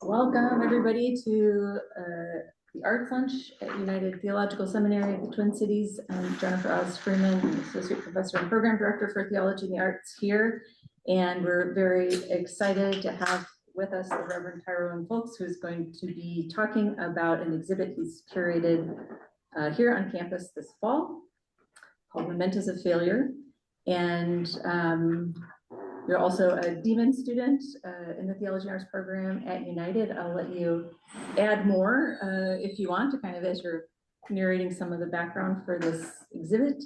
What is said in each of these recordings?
Welcome, everybody, to the Arts Lunch at United Theological Seminary of the Twin Cities. I'm Jennifer Freeman, Associate Professor and Program Director for Theology and the Arts here. And we're very excited to have with us the Reverend Tyrone Folks, who's going to be talking about an exhibit he's curated here on campus this fall called Mementos of Failure. And you're also a Demon student in the Theology and Arts program at United. I'll let you add more if you want to, kind of as you're narrating some of the background for this exhibit.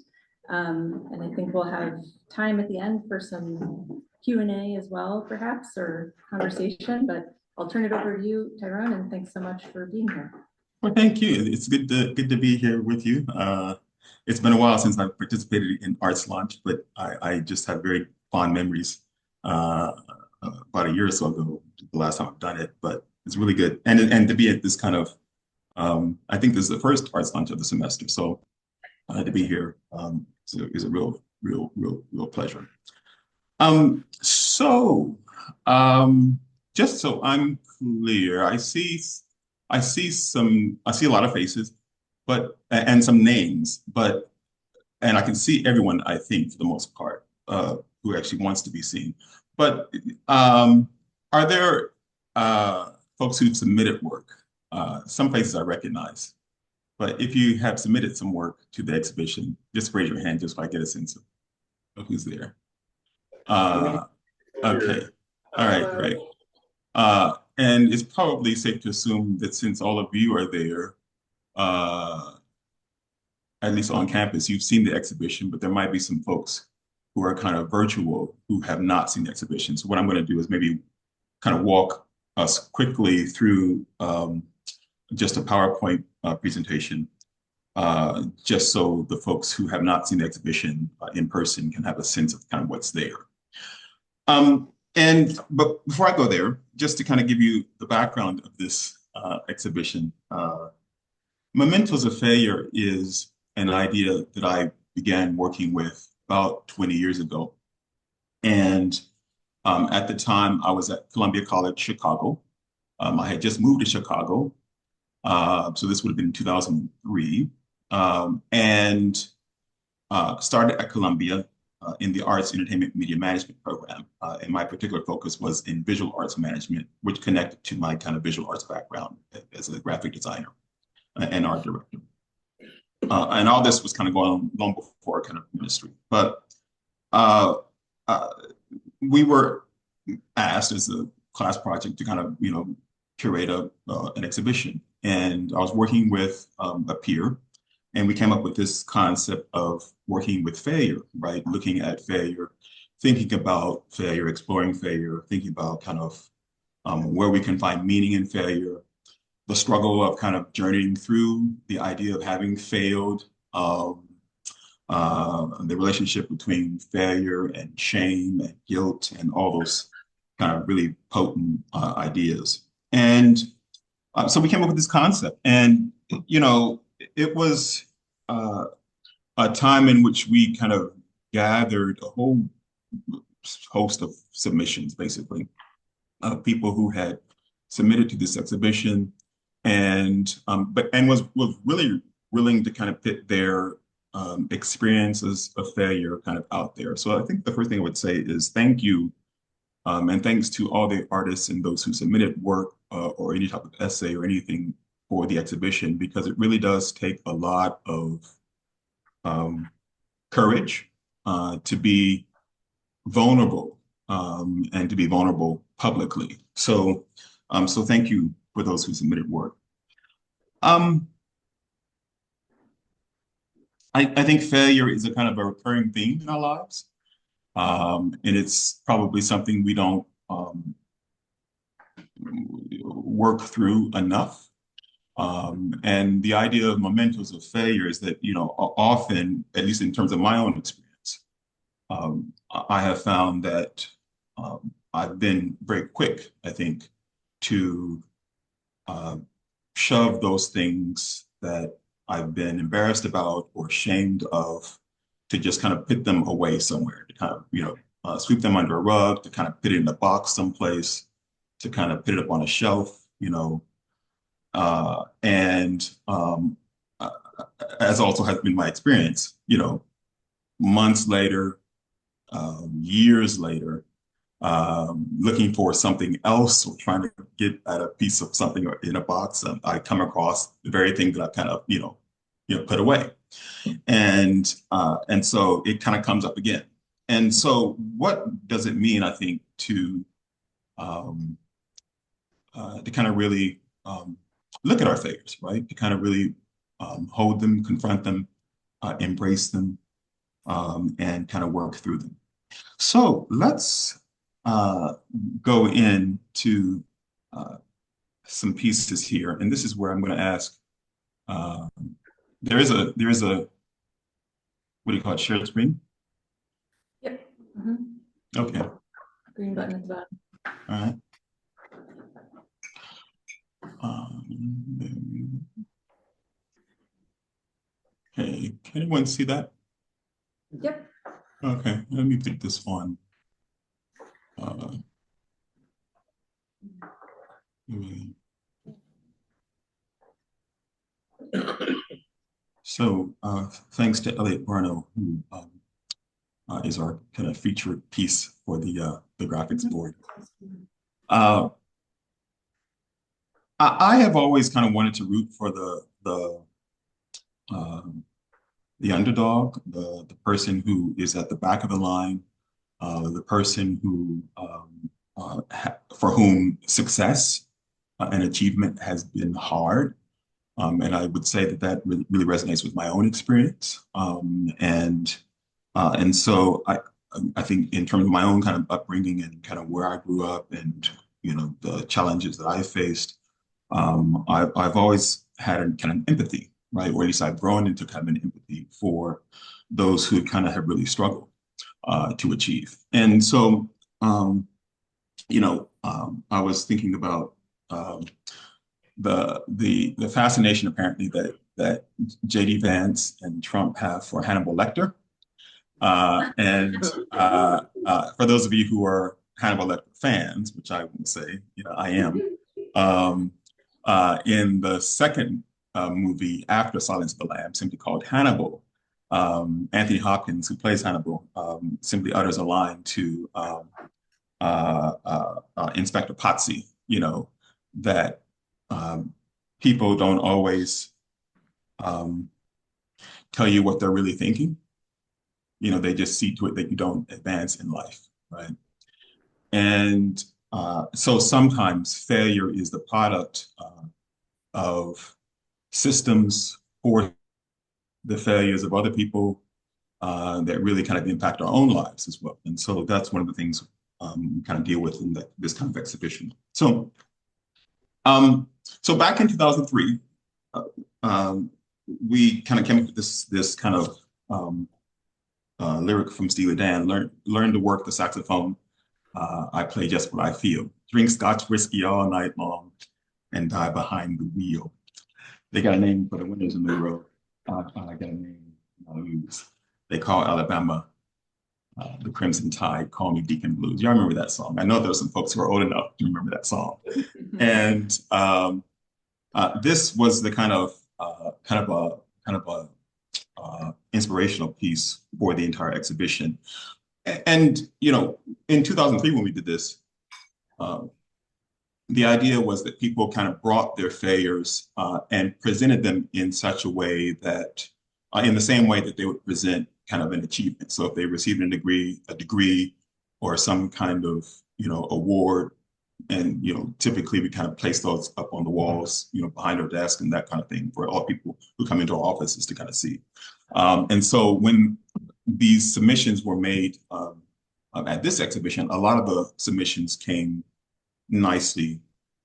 And I think we'll have time at the end for some Q&A as well, perhaps, or conversation, but I'll turn it over to you, Tyrone, and thanks so much for being here. Well, thank you. It's good to be here with you. It's been a while since I've participated in Arts Launch, but I just have very fond memories. About a year or so ago, the last time I've done it, but it's really good. And to be at this kind of, I think this is the first Arts Launch of the semester, so to be here is a real pleasure. Just so I'm clear, I see a lot of faces, and some names, and I can see everyone, I think, for the most part, who actually wants to be seen. But are there folks who've submitted work? Some places I recognize, but if you have submitted some work to the exhibition, just raise your hand just so I get a sense of who's there. Okay, all right, great. And it's probably safe to assume that since all of you are there, at least on campus, you've seen the exhibition, but there might be some folks who are kind of virtual who have not seen the exhibition. So what I'm going to do is maybe kind of walk us quickly through just a PowerPoint presentation, just so the folks who have not seen the exhibition in person can have a sense of kind of what's there. But before I go there, just to kind of give you the background of this exhibition, Mementos of Failure is an idea that I began working with about 20 years ago. And at the time, I was at Columbia College, Chicago. I had just moved to Chicago. So this would have been 2003. And started at Columbia in the Arts, Entertainment, Media Management program. And my particular focus was in visual arts management, which connected to my kind of visual arts background as a graphic designer and art director. And all this was kind of going on long before kind of ministry. But we were asked as a class project to kind of, curate an exhibition. And I was working with a peer, and we came up with this concept of working with failure, right? Looking at failure, thinking about failure, exploring failure, thinking about kind of where we can find meaning in failure, the struggle of kind of journeying through the idea of having failed, the relationship between failure and shame and guilt and all those kind of really potent ideas. And so we came up with this concept, and it was a time in which we kind of gathered a whole host of submissions, basically, of people who had submitted to this exhibition, and was really willing to kind of put their experiences of failure kind of out there. So I think the first thing I would say is thank you, and thanks to all the artists and those who submitted work or any type of essay or anything for the exhibition, because it really does take a lot of courage to be vulnerable, and to be vulnerable publicly. So thank you for those who submitted work. I think failure is a kind of a recurring theme in our lives. And it's probably something we don't work through enough. And the idea of mementos of failure is that, often, at least in terms of my own experience, I have found that I've been very quick, I think, to shove those things that I've been embarrassed about or ashamed of, to just kind of put them away somewhere, to kind of, sweep them under a rug, to kind of put it in a box someplace, to kind of put it up on a shelf, you know, and uh, as also has been my experience, months later, years later, looking for something else or trying to get at a piece of something or in a box, I come across the very thing that I kind of, put away. And so it kind of comes up again. And so what does it mean, I think, um, to kind of really look at our failures, right? To kind of really hold them, confront them, embrace them, and kind of work through them. So let's uh, go into uh, some pieces here, and this is where I'm going to ask. Uh, there is a what do you call it? Shared screen. Yep. Mhm. Okay. Green button at the bottom. All right. Um, okay. Can anyone see that? Yep. Okay. Let me put this on. Uh, hmm. So thanks to Elliot Barno, who is our kind of featured piece for the graphics board. Uh, I have always kind of wanted to root for um, the underdog, the person who is at the back of the line, the person who for whom success and achievement has been hard. And I would say that that really resonates with my own experience. And so I think in terms of my own kind of upbringing and kind of where I grew up and the challenges that I faced, I've always had a kind of empathy, right? Or at least I've grown into kind of an empathy for those who kind of have really struggled to achieve. And so, I was thinking about um, the fascination apparently that JD Vance and Trump have for Hannibal Lecter. And for those of you who are Hannibal Lecter fans, which I would say, I am, um, in the second movie after Silence of the Lambs, simply called Hannibal, Anthony Hopkins, who plays Hannibal, simply utters a line to Inspector Potsy, that um, people don't always um, tell you what they're really thinking. They just see to it that you don't advance in life, right? And so sometimes failure is the product of systems or the failures of other people that really kind of impact our own lives as well. And so that's one of the things we kind of deal with in this kind of exhibition. So back in 2003, uh, um, we kind of came up with this kind of lyric from Steely Dan, learn to work the saxophone. I play just what I feel. Drink Scotch whiskey all night long and die behind the wheel. They got a name for the winners in the road. I got a name I'll use. They call Alabama the Crimson Tide, Call Me Deacon Blues. Y'all remember that song? I know there are some folks who are old enough to remember that song. And this was the kind of a inspirational piece for the entire exhibition. And in 2003 when we did this, uh, the idea was that people kind of brought their failures and presented them in such a way that, in the same way that they would present kind of an achievement. So if they received a degree or some kind of, award, and, typically we kind of place those up on the walls, behind our desk and that kind of thing for all people who come into our offices to kind of see. And so when these submissions were made at this exhibition, a lot of the submissions came nicely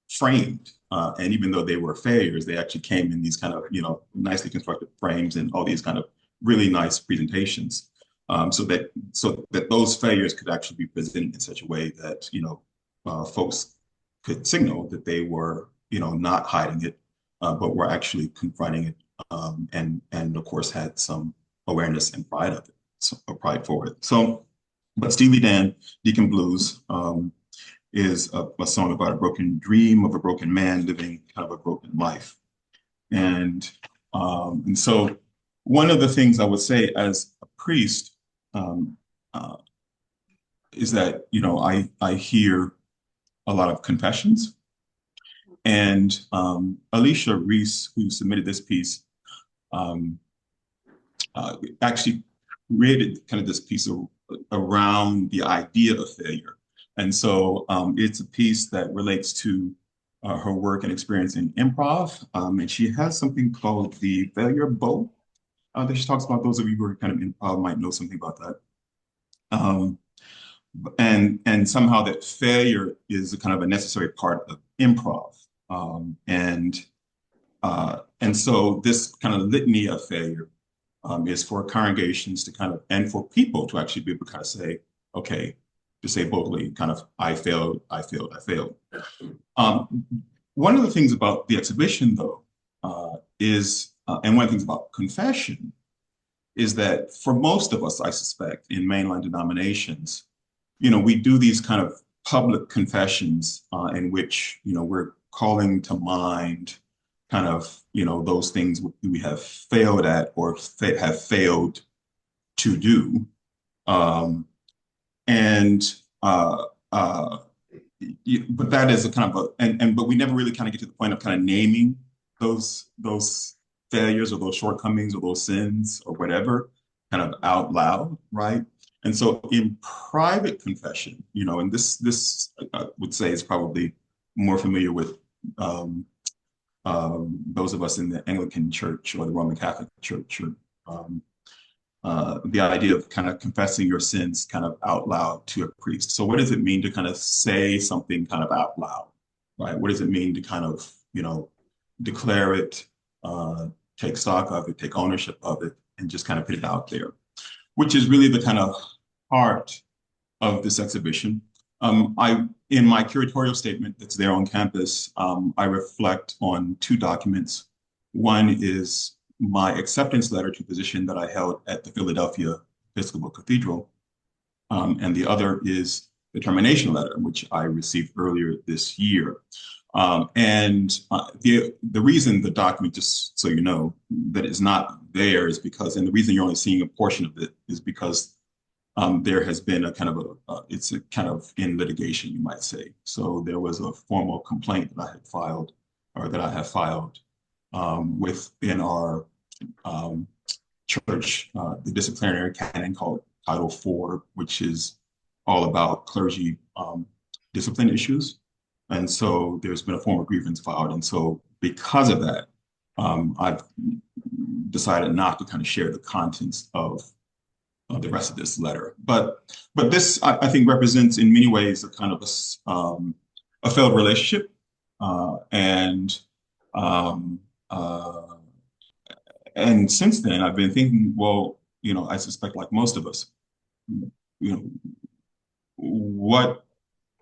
framed. And even though they were failures, they actually came in these kind of, nicely constructed frames and all these kind of really nice presentations. So that those failures could actually be presented in such a way that, folks could signal that they were, not hiding it, but were actually confronting it, and of course had some awareness and pride for it. So, but Steely Dan, Deacon Blues, is a song about a broken dream of a broken man living kind of a broken life. And so one of the things I would say as a priest um, uh, is that, I hear a lot of confessions. And Alicia Reese, who submitted this piece, um, actually created kind of this piece around the idea of failure. And so it's a piece that relates to her work and experience in improv. And she has something called the failure bow that she talks about. Those of you who are kind of improv might know something about that. Um, and somehow that failure is a kind of a necessary part of improv. And so this kind of litany of failure is for congregations to kind of, and for people to actually be able to kind of say, okay, to say boldly, kind of, I failed, I failed, I failed. Um, One of the things about the exhibition, though, and one of the things about confession, is that for most of us, I suspect, in mainline denominations, we do these kind of public confessions in which, we're calling to mind kind of, those things we have failed at or have failed to do. Um, and uh, uh, but that is a kind of but we never really kind of get to the point of kind of naming those failures or those shortcomings or those sins or whatever kind of out loud, right? And so in private confession, and this I would say is probably more familiar with those of us in the Anglican Church or the Roman Catholic Church, or um, the idea of kind of confessing your sins kind of out loud to a priest. So what does it mean to kind of say something kind of out loud, right? What does it mean to kind of, declare it, uh, take stock of it, take ownership of it, and just kind of put it out there, which is really the kind of heart of this exhibition. In my curatorial statement that's there on campus, I reflect on two documents. One is my acceptance letter to position that I held at the Philadelphia Episcopal Cathedral, and the other is the termination letter, which I received earlier this year. And the reason the document, just so you know, that is not there is because, and the reason you're only seeing a portion of it is because there has been a kind of it's a kind of in litigation, you might say. So there was a formal complaint that I had filed, or that I have filed within our um, church, the disciplinary canon called Title IV, which is all about clergy discipline issues. And so there's been a formal grievance filed. And so because of that, I've decided not to kind of share the contents of the rest of this letter. But this, I think, represents in many ways a kind of a failed relationship. And um, uh, and since then, I've been thinking, well, I suspect like most of us, you know, what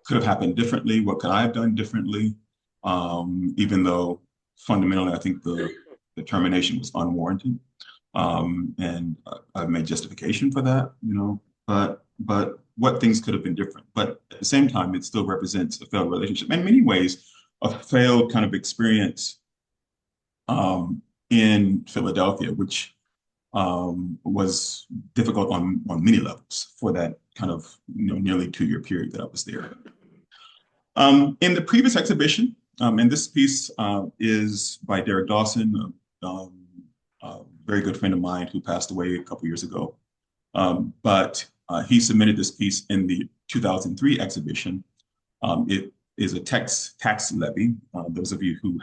could have happened differently? What could I have done differently? Even though fundamentally, I think the termination was unwarranted. And I've made justification for that, but what things could have been different. But at the same time, it still represents a failed relationship. In many ways, a failed kind of experience in Philadelphia, which was difficult on many levels for that kind of nearly 2 year period that I was there. In the previous exhibition, and this piece is by Derek Dawson, a very good friend of mine who passed away a couple years ago. But he submitted this piece in the 2003 exhibition. It is a tax levy. Those of you who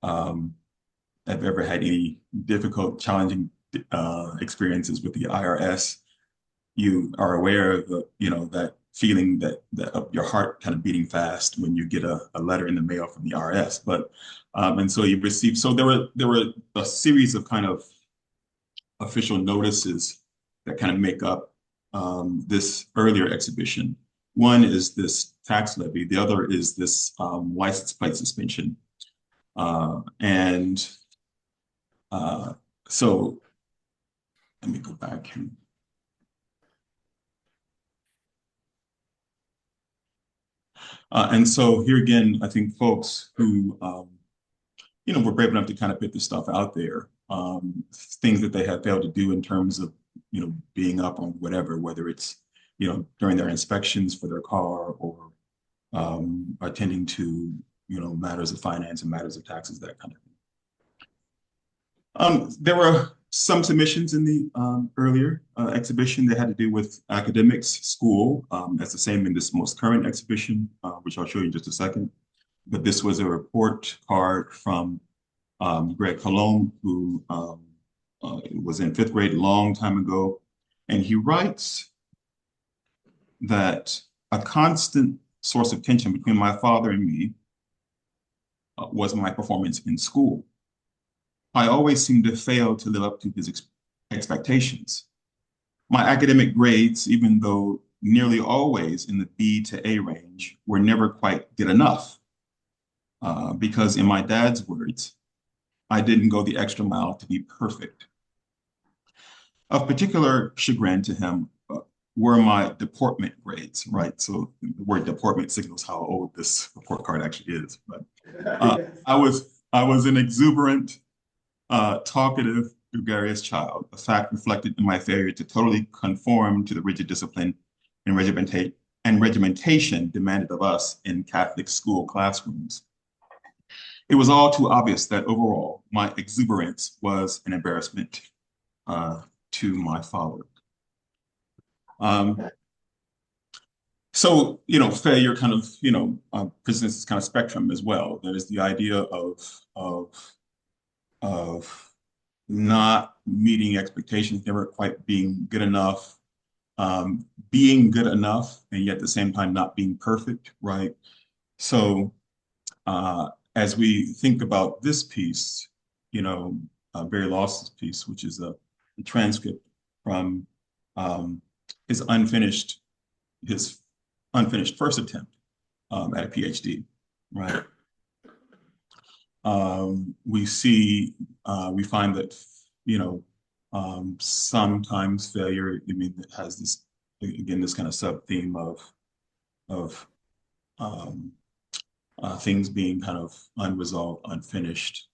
um, have ever had any difficult, challenging experiences with the IRS, you are aware of that feeling that of your heart kind of beating fast when you get a letter in the mail from the IRS. But and so you received, so there were a series of kind of official notices that kind of make up this earlier exhibition. One is this tax levy. The other is this license plate suspension. And so let me go back here. And so here again, I think folks who, were brave enough to kind of put this stuff out there, things that they had failed to do in terms of, being up on whatever, whether it's, during their inspections for their car or attending to, matters of finance and matters of taxes, that kind of thing. There were some submissions in the earlier exhibition that had to do with academics, school. That's the same in this most current exhibition, which I'll show you in just a second. But this was a report card from Greg Colomb, who was in fifth grade a long time ago. And he writes that a constant source of tension between my father and me was my performance in school. I always seemed to fail to live up to his expectations. My academic grades, even though nearly always in the B to A range, were never quite good enough. Because in my dad's words, I didn't go the extra mile to be perfect. Of particular chagrin to him were my deportment grades, right? So the word deportment signals how old this report card actually is. But I was an exuberant, talkative, gregarious child, a fact reflected in my failure to totally conform to the rigid discipline and regimentation demanded of us in Catholic school classrooms. It was all too obvious that overall, my exuberance was an embarrassment to my father. So, failure kind of, presents this kind of spectrum as well. There's the idea of not meeting expectations, never quite being good enough, being good enough, and yet at the same time not being perfect, right? So as we think about this piece, Barry Lawson's piece, which is a transcript from his unfinished first attempt at a PhD, right? We find that, sometimes failure, it has this, again, this kind of sub-theme of things being kind of unresolved, unfinished,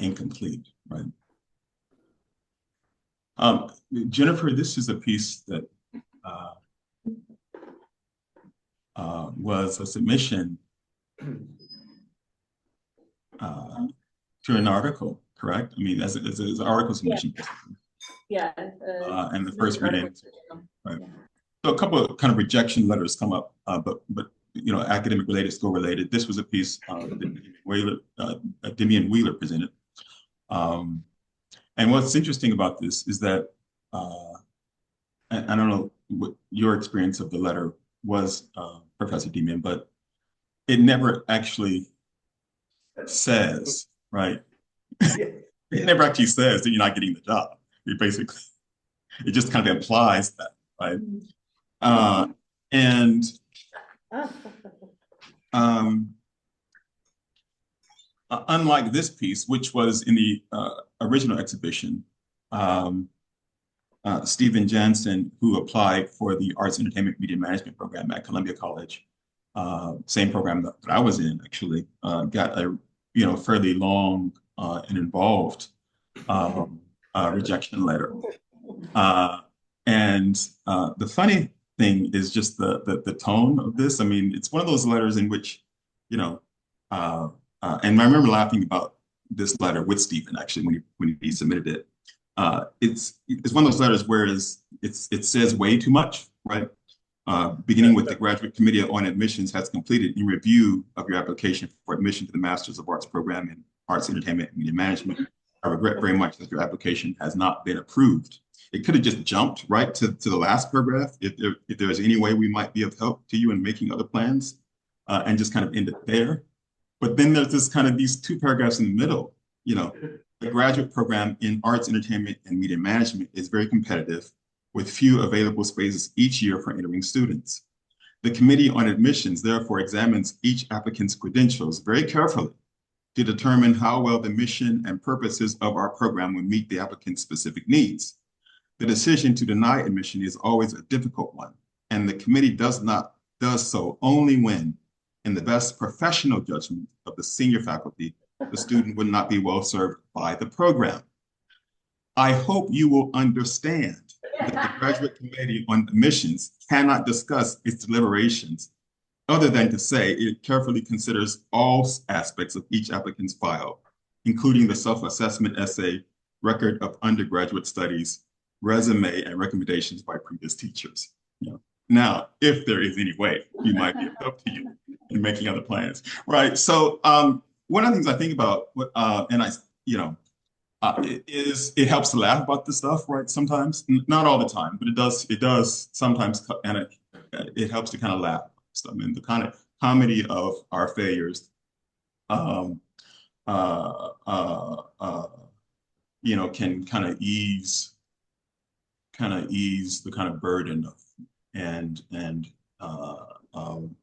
incomplete, right? Jennifer, this is a piece that was a submission to an article, correct? I mean, as an article submission. Yeah. And the first reading, right? Yeah. So a couple of kind of rejection letters come up, but academic related, school related. This was a piece that Demian Wheeler presented. And what's interesting about this is that I don't know what your experience of the letter was, Professor Demian, but it never actually says, right? It never actually says that you're not getting the job. It just kind of implies that, right? And unlike this piece, which was in the original exhibition, Stephen Jansen, who applied for the Arts, Entertainment, Media Management program at Columbia College, same program that I was in, actually, got a fairly long and involved rejection letter. And the funny thing is just the tone of this. I mean, it's one of those letters in which, and I remember laughing about this letter with Stephen actually when he submitted it. It's one of those letters where it says way too much, right? Beginning with the Graduate Committee on Admissions has completed a review of your application for admission to the Masters of Arts program in Arts, Entertainment, and Media Management. I regret very much that your application has not been approved. It could have just jumped right to the last paragraph if there's any way we might be of help to you in making other plans and just kind of end it there. But then there's this kind of these two paragraphs in the middle, the graduate program in Arts, Entertainment, and Media Management is very competitive with few available spaces each year for entering students. The Committee on Admissions therefore examines each applicant's credentials very carefully to determine how well the mission and purposes of our program will meet the applicant's specific needs. The decision to deny admission is always a difficult one, and the committee does not does so only when, in the best professional judgment of the senior faculty, the student would not be well served by the program. I hope you will understand that the Graduate Committee on Admissions cannot discuss its deliberations other than to say it carefully considers all aspects of each applicant's file, including the self-assessment essay, record of undergraduate studies, resume, and recommendations by previous teachers. You know, now, if there is any way, you might be up to you in making other plans, right? So one of the things I think about, and I, you know, it helps to laugh about this stuff, right? Sometimes, not all the time, but it does sometimes, and it helps to kind of laugh. I mean, the kind of comedy of our failures, um, uh, uh, uh, can kind of ease the kind of burden of and uh, um,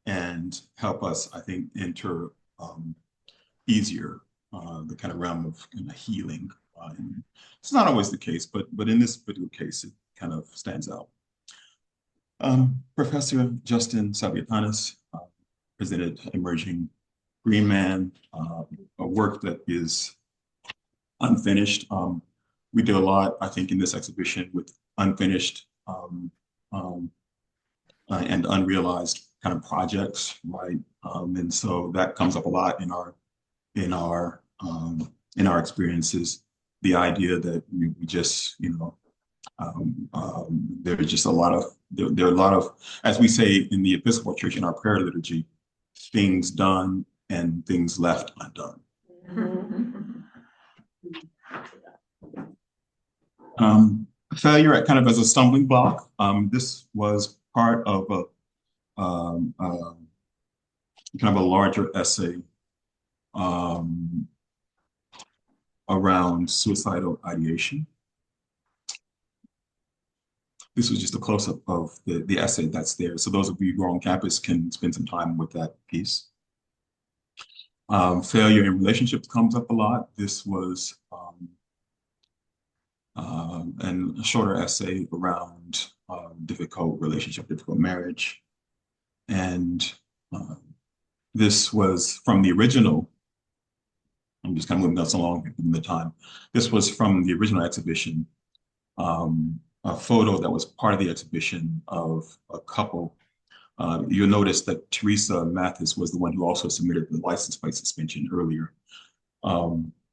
and help us, I think, enter easier the kind of realm of kind of healing. And it's not always the case, but in this particular case, it kind of stands out. Professor Justin Saviatanis presented Emerging Green Man, a work that is unfinished. We did a lot, I think, in this exhibition with unfinished and unrealized kind of projects, right? And so that comes up a lot in our experiences. The idea that we just, there are just a lot of there are a lot of, as we say in the Episcopal Church in our prayer liturgy, things done and things left undone. Failure at kind of as a stumbling block. This was part of a kind of a larger essay around suicidal ideation. This was just a close-up of the essay that's there. So those of you who are on campus can spend some time with that piece. Failure in relationships comes up a lot. This was and a shorter essay around difficult relationship, difficult marriage. And this was from the original, I'm just kind of moving us along in the time. This was from the original exhibition, a photo that was part of the exhibition of a couple. You'll notice that Teresa Mathis was the one who also submitted the license plate suspension earlier.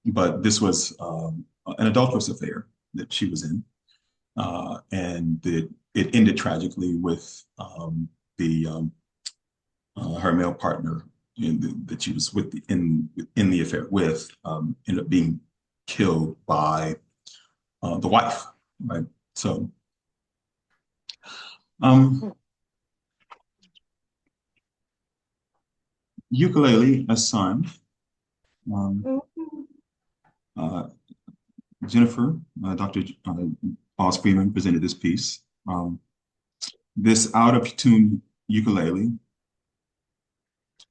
But this was an adulterous affair that she was in. And it ended tragically with her male partner that she was with in the affair with ended up being killed by the wife, right? So ukulele assigned. Jennifer, Dr. Oz Freeman presented this piece. This out of tune ukulele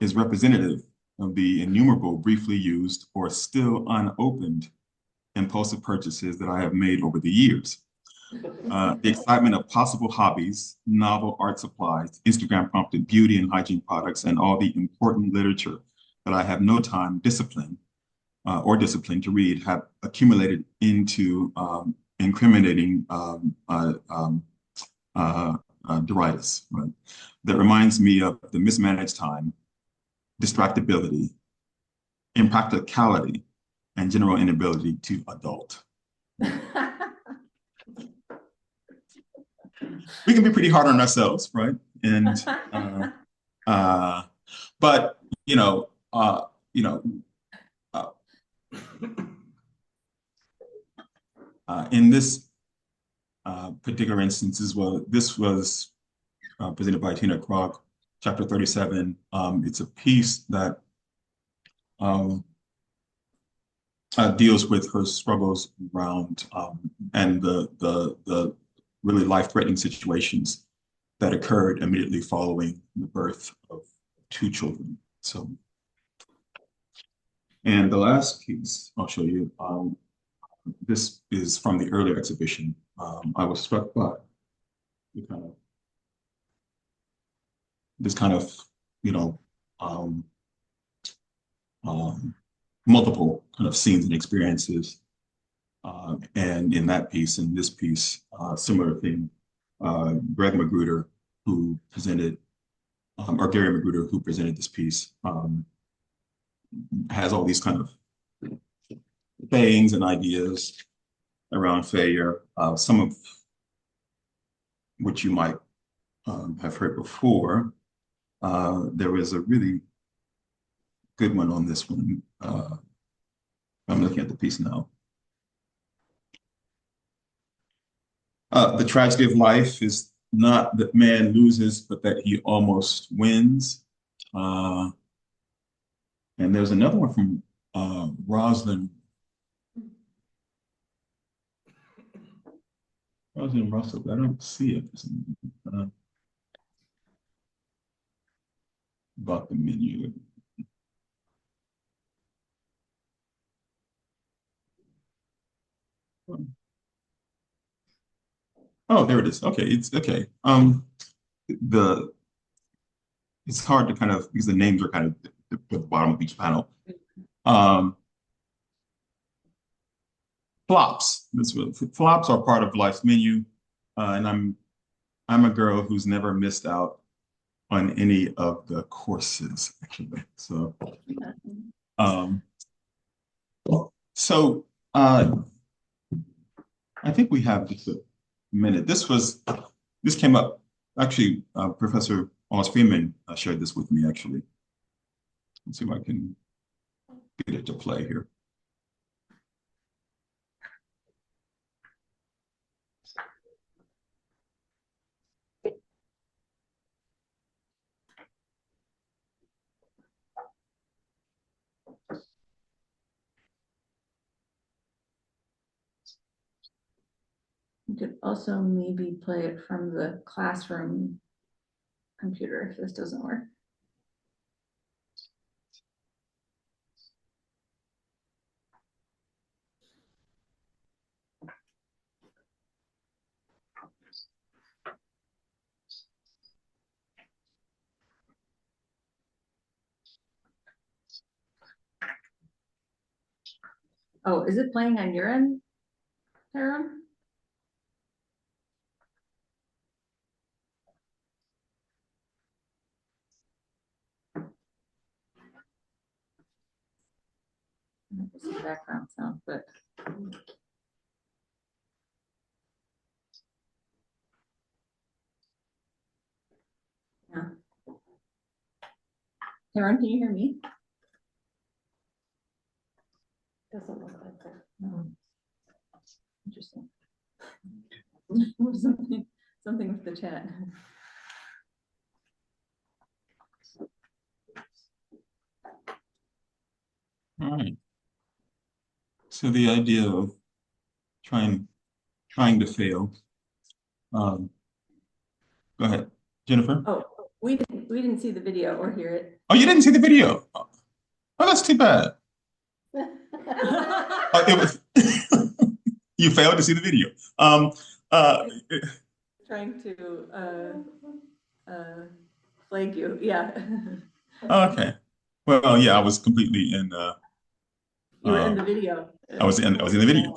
is representative of the innumerable briefly used or still unopened impulsive purchases that I have made over the years. The excitement of possible hobbies, novel art supplies, Instagram prompted beauty and hygiene products, and all the important literature that I have no time, discipline to read have accumulated into incriminating detritus, right? That reminds me of the mismanaged time, distractibility, impracticality, and general inability to adult. We can be pretty hard on ourselves, right? And but in this particular instance as well, this was presented by Tina Krog, chapter 37. It's a piece that deals with her struggles around and the really life-threatening situations that occurred immediately following the birth of two children. So, and the last piece I'll show you, this is from the earlier exhibition. I was struck by the kind of this kind of, you know, um, um, multiple kind of scenes and experiences. And in that piece, in this piece, similar thing, Greg Magruder, who presented, or Gary Magruder, who presented this piece, has all these kind of sayings and ideas around failure, some of which you might have heard before. There was a really good one on this one. I'm looking at the piece now. The tragedy of life is not that man loses, but that he almost wins. Uh, and there's another one from Rosalind Russell, but I don't see it. Uh, about the menu. Oh, there it is. Okay, it's okay. The it's hard to kind of because the names are kind of at the bottom of each panel. Um, flops. Flops are part of life's menu, and I'm a girl who's never missed out on any of the courses actually. So, um, so I think we have just a minute. This came up actually. Professor Wallace Freeman shared this with me actually. Let's see if I can get it to play here. You could also maybe play it from the classroom computer if this doesn't work. Oh, is it playing on your end, Tyrone? Some background sound, but yeah. Tyrone, can you hear me? Doesn't look like that. No. Interesting. something with the chat. All right. So the idea of trying to fail. Um, Go ahead, Jennifer. Oh, we didn't see the video or hear it. Oh, you didn't see the video. Oh, that's too bad. It was you failed to see the video. Uh, Trying to flag you, yeah. okay. Well, yeah, I was completely in. You were in Uh, the video. I was in the video.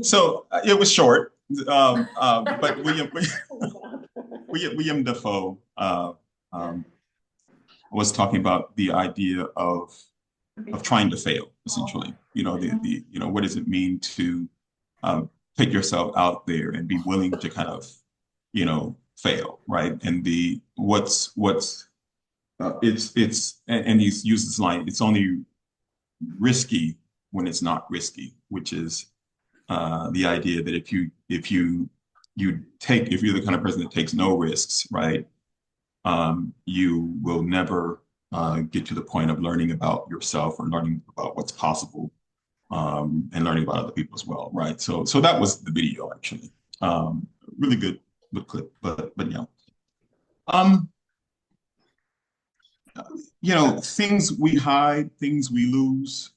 So it was short. But William Dafoe um, was talking about the idea of trying to fail, essentially. You know, the you know, what does it mean to put yourself out there and be willing to kind of, you know, fail, right? And the what's and he's used this line, it's only risky when it's not risky, which is the idea that if you're the kind of person that takes no risks, right, you will never get to the point of learning about yourself or learning about what's possible, and learning about other people as well, right? So that was the video actually. Really good clip, but yeah. Um, you know, things we hide, things we lose,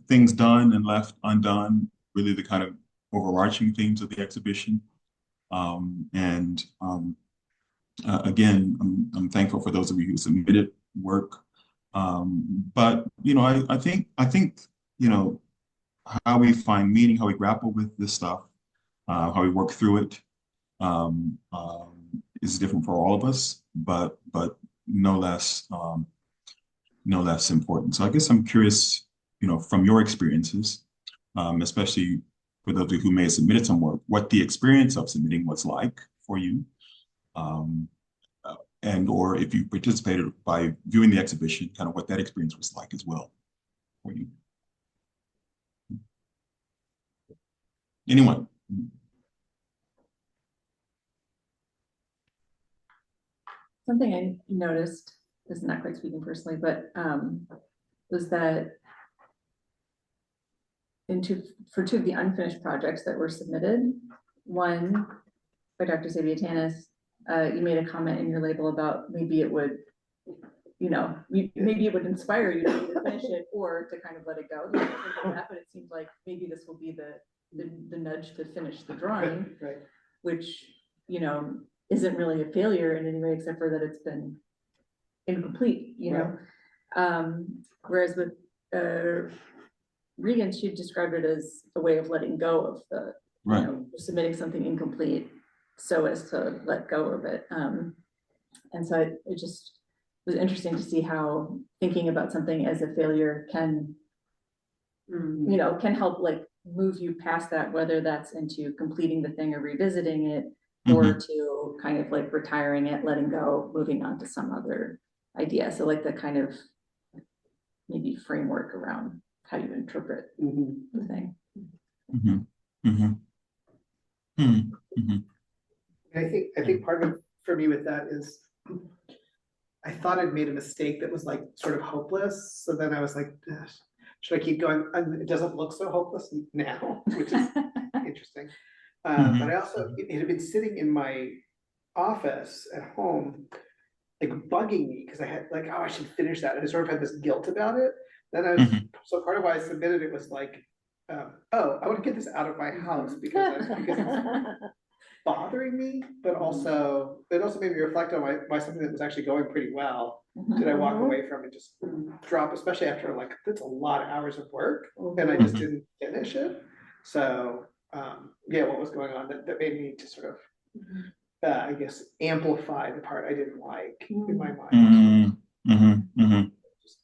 things done and left undone, really the kind of overarching themes of the exhibition. And Again, I'm thankful for those of you who submitted work. But I think you know how we find meaning, how we grapple with this stuff, how we work through it, is different for all of us, but no less no less important. So I guess I'm curious, from your experiences, especially for those of you who may have submitted some work, what the experience of submitting was like for you. Um, and or if you participated by viewing the exhibition, kind of what that experience was like as well for you. Anyone? Something I noticed, this is not quite speaking personally, but was that for two of the unfinished projects that were submitted, one by Dr. Zabia Tanis, you made a comment in your label about maybe it would, maybe it would inspire you to either finish it or to kind of let it go. But it seems like maybe this will be the nudge to finish the drawing, Right. which, isn't really a failure in any way, except for that it's been incomplete, whereas with Regan, she described it as a way of letting go of Right. submitting something incomplete so as to let go of it. And so it just was interesting to see how thinking about something as a failure can, can help like move you past that, whether that's into completing the thing or revisiting it, or to kind of like retiring it, letting go, moving on to some other idea. So like the kind of maybe framework around how you interpret the thing. Mm-hmm. Mm-hmm. Mm-hmm. I think part of it for me with that is I thought I'd made a mistake that was like sort of hopeless. So then I was like, "Ugh, should I keep going?" And it doesn't look so hopeless now, which is interesting. But I also, it had been sitting in my office at home, like bugging me because I had like, oh, I should finish that. And I sort of had this guilt about it. Then I was, so part of why I submitted it was like, oh, I want to get this out of my house because it's bothering me, but also it also made me reflect on why something that was actually going pretty well did I walk away from and just drop, especially after like that's a lot of hours of work and I just didn't finish it. So yeah, what was going on that made me to sort of I guess amplify the part I didn't like in my mind.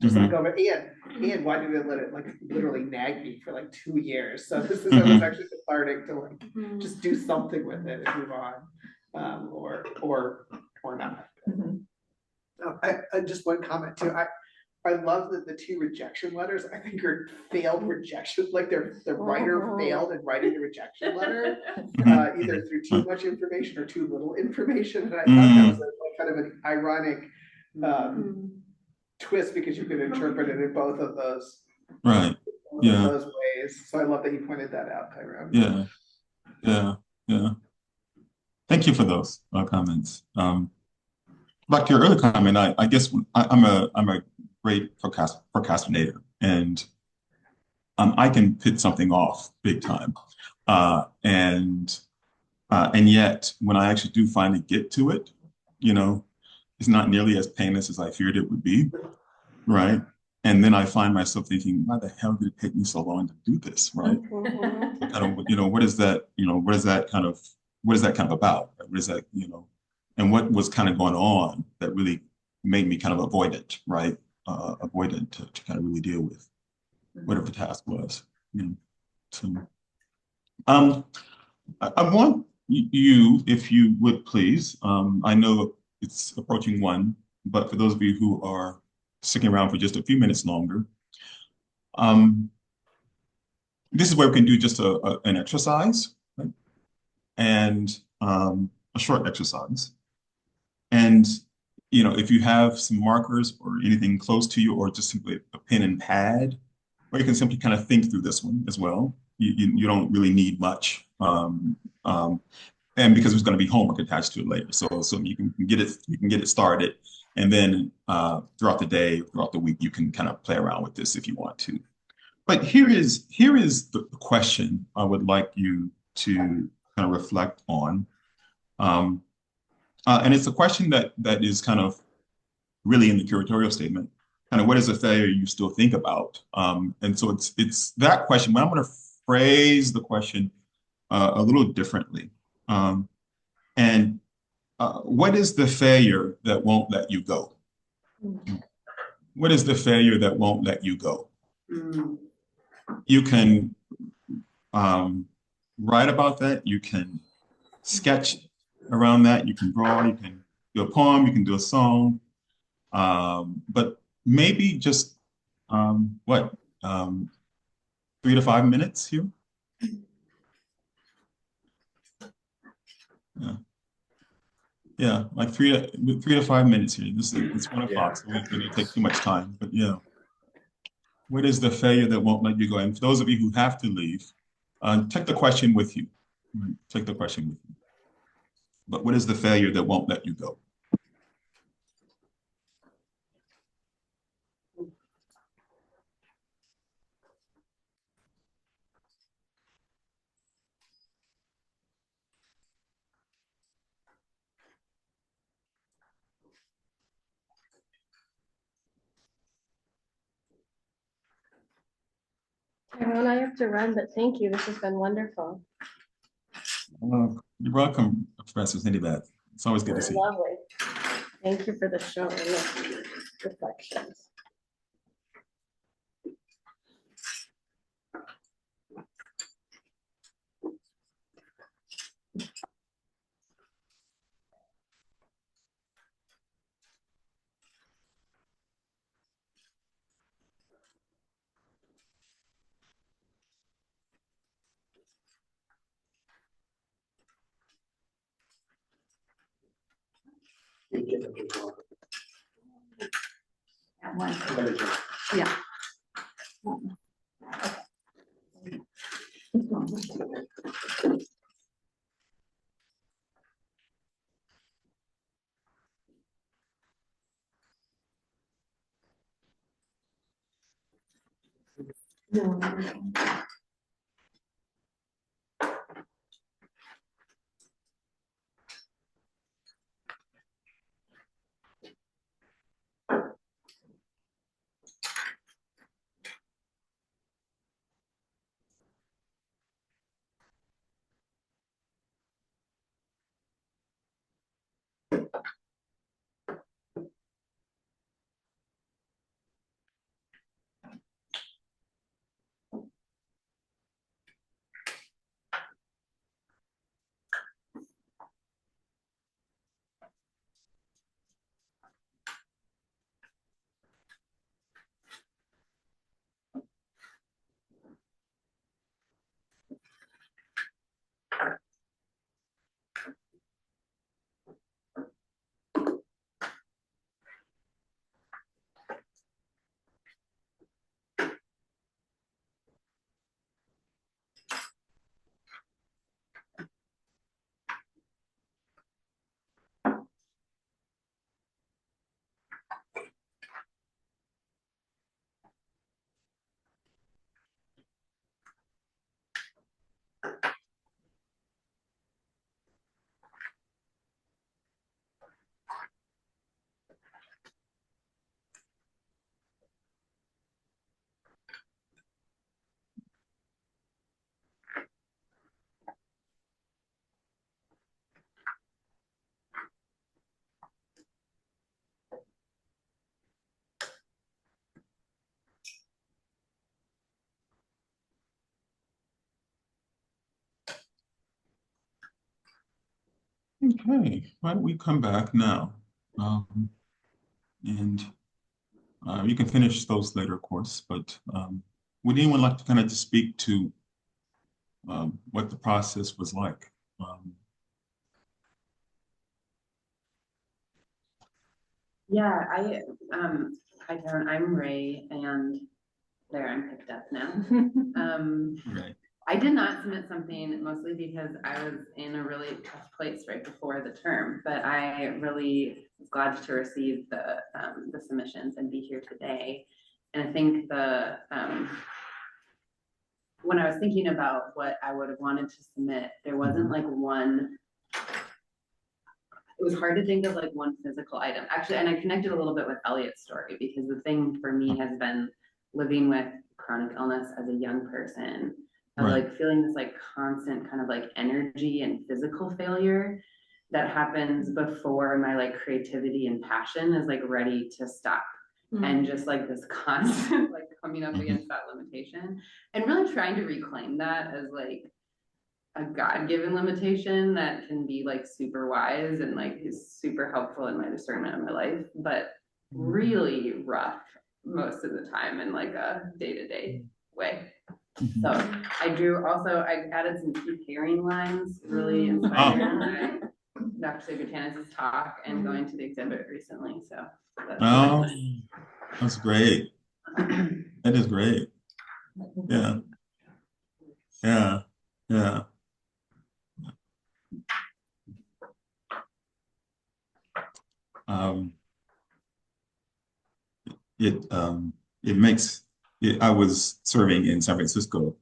Just let go of it. And why did it let it like literally nag me for like 2 years? So this is I was actually cathartic to like just do something with it and move on, or not. I just one comment too. I love that the two rejection letters I think are failed rejection, like the writer failed in writing the rejection letter, either through too much information or too little information. And I thought that was like kind of an ironic twist because you could interpret it in both of those Right. Yeah. those ways. So I love that you pointed that out, Tyrone. Yeah. Yeah. Yeah. Thank you for those comments. Back to your earlier comment, I guess I'm a great procrastinator, and I can put something off big time, and yet when I actually do finally get to it, you know, it's not nearly as painless as I feared it would be, right? And then I find myself thinking, why the hell did it take me so long to do this, right? Kind of, what is that, what is that kind of about? What is that, and what was kind of going on that really made me kind of avoidant, right? Avoidant to kind of really deal with whatever the task was, you know. So, um, I want you, if you would please, I know it's approaching 1, but for those of you who are sticking around for just a few minutes longer, um, this is where we can do just an exercise, right? And a short exercise. And, if you have some markers or anything close to you, or just simply a pen and pad, or you can simply kind of think through this one as well. You don't really need much. And because there's going to be homework attached to it later. So you can get it started. And then throughout the day, throughout the week, you can kind of play around with this if you want to. But here is the question I would like you to kind of reflect on. Um, And it's a question that is kind of really in the curatorial statement. Kind of what is a failure you still think about? And so it's that question, but I'm going to phrase the question a little differently. And what is the failure that won't let you go? What is the failure that won't let you go? You can write about that. You can sketch around that. You can draw. You can do a poem. You can do a song. But maybe just what 3 to 5 minutes here. Yeah, yeah, like 3 to 5 minutes here. It's 1 o'clock, so we didn't take too much time. But yeah, what is the failure that won't let you go? And for those of you who have to leave, take the question with you. Right? Take the question with you. But what is the failure that won't let you go? Everyone, I have to run, but thank you. This has been wonderful. You're welcome, Professor Cindy Beth. It's always good to see you. Lovely. Thank you for the show and the reflections. At one. Yeah. Okay, why don't we come back now? And you can finish those later, of course, but would anyone like to kind of just speak to what the process was like? Yeah, hi Karen, I'm Ray, and there I'm picked up now. Right. I did not submit something mostly because I was in a really tough place right before the term, but I really was glad to receive the submissions and be here today. And I think when I was thinking about what I would have wanted to submit, there wasn't like one it was hard to think of like one physical item. Actually, and I connected a little bit with Elliot's story because the thing for me has been living with chronic illness as a young person, of Right. like feeling this like constant kind of like energy and physical failure that happens before my like creativity and passion is like ready to stop. And just like this constant like coming up against that limitation and really trying to reclaim that as like a God-given limitation that can be like super wise and like is super helpful in my discernment of my life, but really rough most of the time in like a day-to-day way. So I added some key pairing lines, really inspired by Dr. Sabatanis' talk and going to the exhibit recently. So that's Oh, that's great. That is great. Yeah. Yeah. Yeah. Um, it makes it, I was serving in San Francisco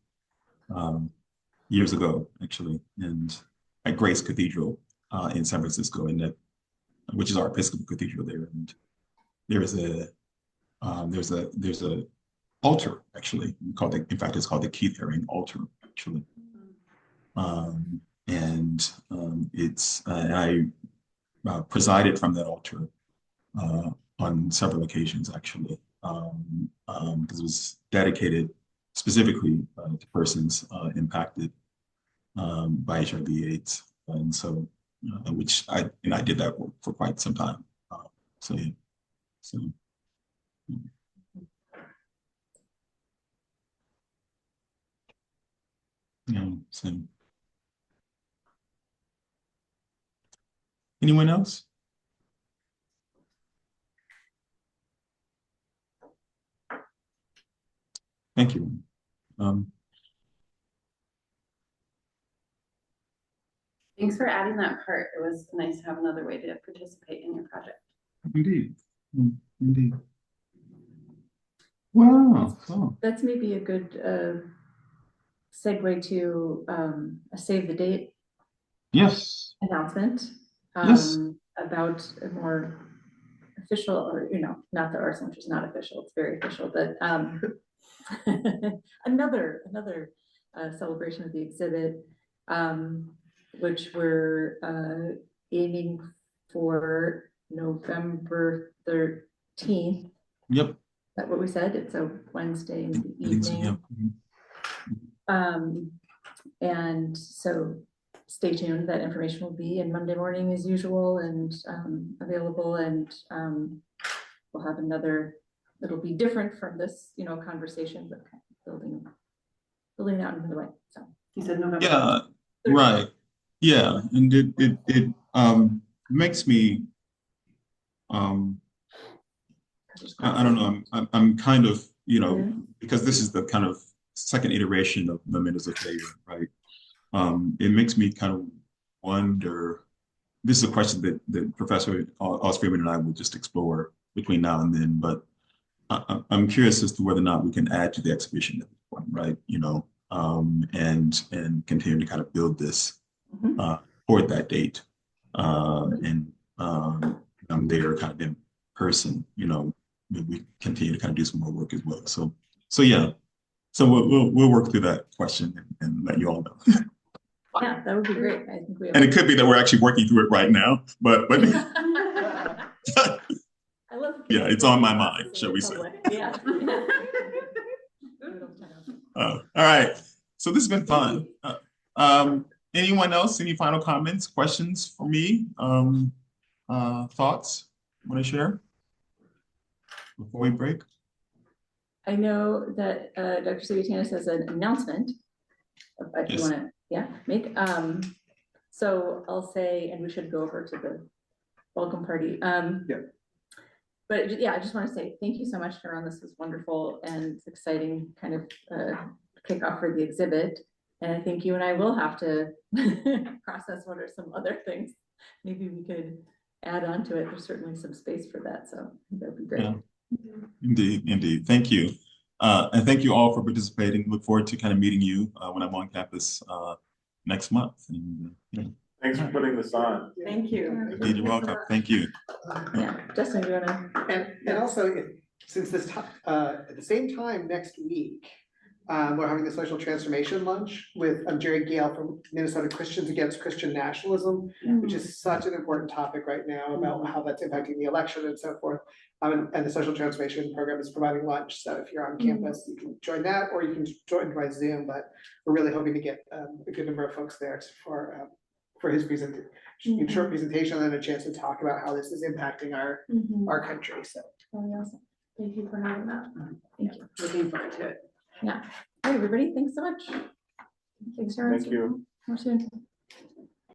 years ago, actually, and at Grace Cathedral in San Francisco, and that which is our Episcopal cathedral there, and there is a there's a altar actually called in fact it's called the Keith Haring altar actually, and it's I presided from that altar on several occasions actually, because it was dedicated specifically to persons impacted by HIV/AIDS, and so which I did that work for quite some time. So yeah, so yeah, so anyone else? Thank you. Um, Thanks for adding that part. It was nice to have another way to participate in your project. Indeed. Indeed. Wow. Oh. That's maybe a good segue to a save the date Yes. announcement Yes. about a more official, or not that ours, which is not official, it's very official, but another celebration of the exhibit, which we're aiming for November 13th. Yep. Is that what we said? It's a Wednesday in the I think so, evening. yeah. And so stay tuned. That information will be in Monday morning as usual and available. And we'll have another, it'll be different from this, conversation, but kind of building out into the way. So You said November. Yeah. Right. Yeah. And it makes me I don't know. I'm kind of, because this is the kind of second iteration of Mementos of Failure, right? It makes me kind of wonder. This is a question that Professor Osfreeman and I will just explore between now and then. But I'm curious as to whether or not we can add to the exhibition at this point, right? And continue to kind of build this toward that date, and I'm there kind of in person, we continue to kind of do some more work as well. So yeah, so we'll work through that question and let you all know. Yeah, that would be great. I think we have. And it could be that we're actually working through it right now, but I love. yeah, it's on my mind, shall we say? Yeah. All right. So this has been fun. Anyone else? Any final comments, questions for me? Thoughts want to share before we break? I know that Dr. Sabatanis has an announcement. If you want to, make. So I'll say, and we should go over to the welcome party. But yeah, I just want to say thank you so much, Sharon. This was wonderful and exciting kind of kickoff for the exhibit. And I think you and I will have to process what are some other things. Maybe we could add on to it. There's certainly some space for that. So that would be great. Yeah. Indeed. Thank you. And thank you all for participating. Look forward to kind of meeting you when I'm on campus next month. And Thanks for putting this on. Thank you. Indeed, you're welcome. Thank you. Yeah, Justin, do you wanna? And also, since this time, at the same time next week, we're having the social transformation lunch with Jerry Gale from Minnesota Christians Against Christian Nationalism, which is such an important topic right now about how that's impacting the election and so forth. And the social transformation program is providing lunch, so if you're on campus, you can join that, or you can join by Zoom, but we're really hoping to get a good number of folks there for his presentation, short presentation, and a chance to talk about how this is impacting our country, so. Really awesome. Thank you for having that. Thank you. Looking forward to it. Yeah. Hey, everybody, thanks so much. Thanks, Sharon. Thank you. More soon.